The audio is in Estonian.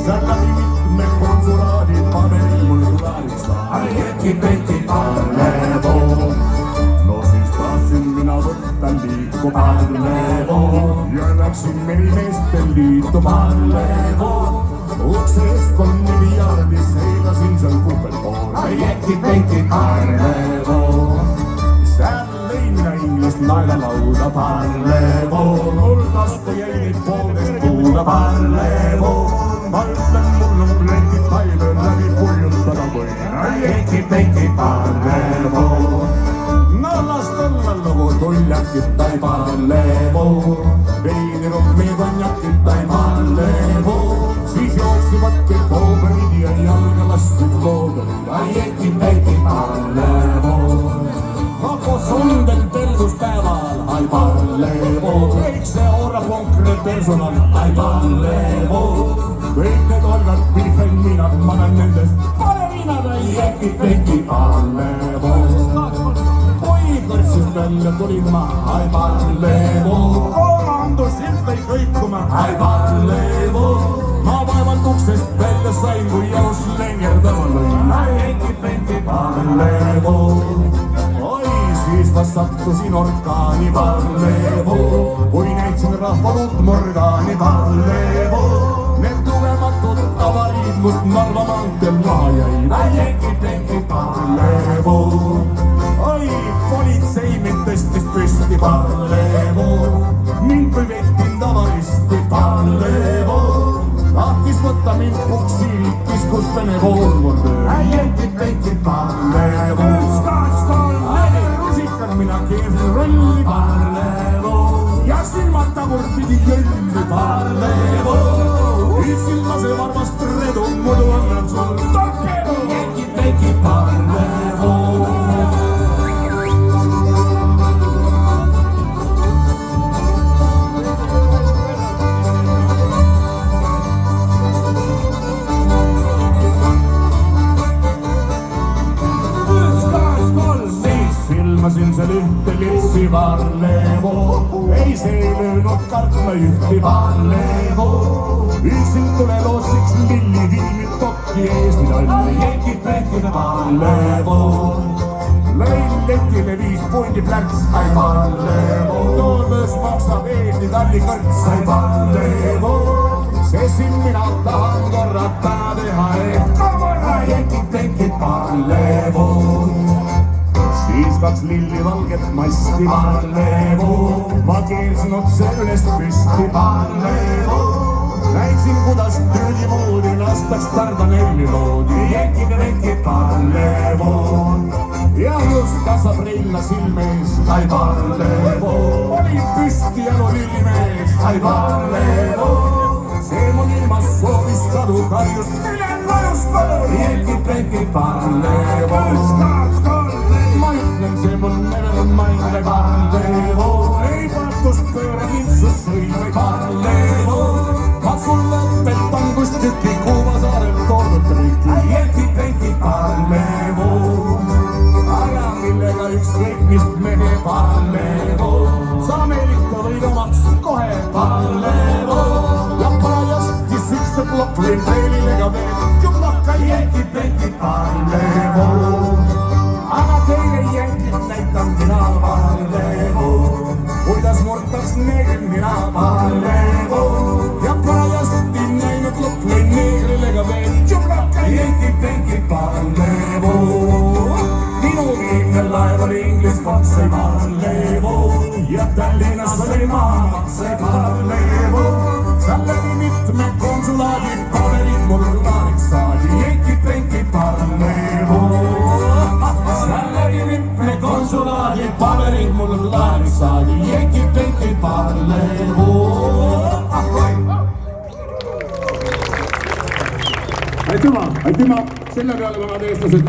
seal läbi mitme konsulaadi paberil mul klaariks sai Eki-Peki Parlevo. No siis tahtsin mina võtta liiku Parlevo ja läksin Merimeeste Liitu Parlevo. Uksest 3 miljardi seilasin seal kuhvelpool Eki-Peki Parlevo. Seal lõin mina inglist naelalauda Parlevo. Mul tasku jäi neid poolest kuuda Parlevo. Ma ütlen, mul on plekid taime läbi purjutada või Eki-Peki Parlevo. No las olla lugu tuljakit tai Parlevo. Veini rummi konjakit tai Parlevo. Siis jooksivad kõik ooperid ja jalga lastud looderid Eki-Peki Parlevo. Ako sundel telluspäeval ai Parlevo. Kõik see oraponkne personal ai Parlevo. Kõik need olgad pilfenminad, ma näen nendest balerinad ai Eki-Peki Parlevo. Kui kõrtsist välja tulin ma ai Parlevo. Komandusilt lõi kõikuma ai Parlevo. Ma vaevalt uksest välja sain, kui jaus lengerdama lõin ai Eki-Peki Parlevo. Siis ma sattusin orkaani Parlevo, kui näitsin rahvaluut morgaani Parlevo. Need tugematud avariid must Narva maanteel maha jäid ai Eki-Peki Parlevo. Oi, politsei mind tõstis püsti Parlevo. Mind või vettind avaristi Parlevo. Tahtis võtta mind puksiitis, kus Vene pool mul töö ai Eki-Peki Parlevo. Mina keesin rolli Parlevo ja silmad tagurpidi jõlli Parlevo. Üksin lase varvast redu, muidu annan sul torpedo Eki-Peki Parlevo. Filmasin seal ühte litsi Parlevo. Ei, see ei löönud kartma ühti Parlevo. Üksin tuleloosiks millifilmid tokki ees, mida oli Eki-Peki Parlevo. Lõin letile 5 pundi plärts ai Parlevo. Toormöös maksab Eesti tallikõrts ai Parlevo. Sessin mina tahan korra täna teha, et korra Eki-Peki Parlevo. Siis 2 lillivalget masti Parlevo. Ma keelsin otse üles püsti Parlevo. Näitsin, kuidas trüllimuudi lastaks Tardanelli loodi Eki-Peki Parlevo. Ja just kasvab Reilna silmees ai Parlevo. Oli püsti elu lillimees ai Parlevo. See mun ilmas soovis kadu karjust, millen lajus kodu Eki-Peki Parlevo. Ma ütlen, see mul nevermind ai Parlevo. Ei paatust pööra kintsus sõi ai Parlevo. Ma sulle õpetan, kus tüki Kuuba saarel toodud triki Eki-Peki Parlevo. Aga millega ükskõik mist mehe Parlevo. Sa Ameerika võid omaks kohe Parlevo. Ja parajasti sükse plokk lõin treililega veel jublaka Eki-Peki Parlevo. Aga teile jänkid näitan mina Parlevo. Kuidas murtaks neegri mina Parlevo. Ja parajasti näinud lõpp lõin neegrilega veel jublaka Eki-Peki Parlevo. Minu viimne laev oli Inglismaaks ai Parlevo. Ja Tallinnas oli maamaks ai Parlevo. Seal läbi mitme konsulaadi paberid mul klaariks saadi Eki-Peki Parlevo. Seal läbi mitme konsulaadi paberid mul klaariks saadi Eki-Peki Parlevo. Aitüma! Selle peale vanad eestlased